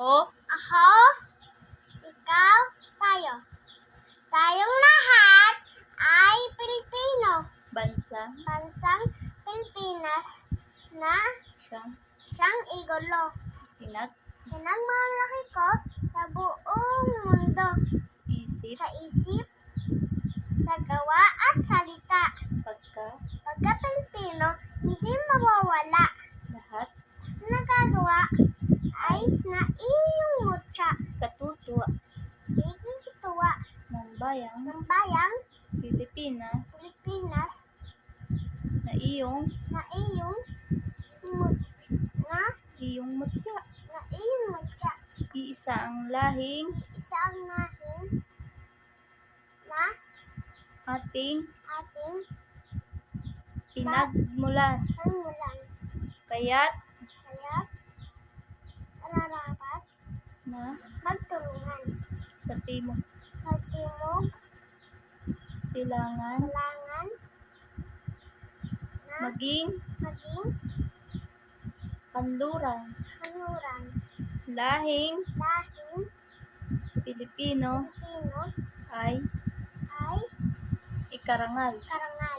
Ako, Ako, ikaw, tayo. Tayong lahat ay Pilipino. Bansang Pilipinas na siyang idolo. Pinagmalaki ko sa buong mundo. Sa isip, sa gawa at salita. Pagka Pilipino, hindi mawawala. lahat Nagagawa ay naiyong mutya. katutuwa Ikikituwa ng bayang ng bayang Pilipinas Pilipinas na iyong mutya. Iisa ang lahing na ating ating pinagmulan. Kaya't kaya nararapat na magtulungan sa timog sa timog silangan silangan na maging kanluran. Lahing Pilipino Pilipino ay ay ikarangal. karangal.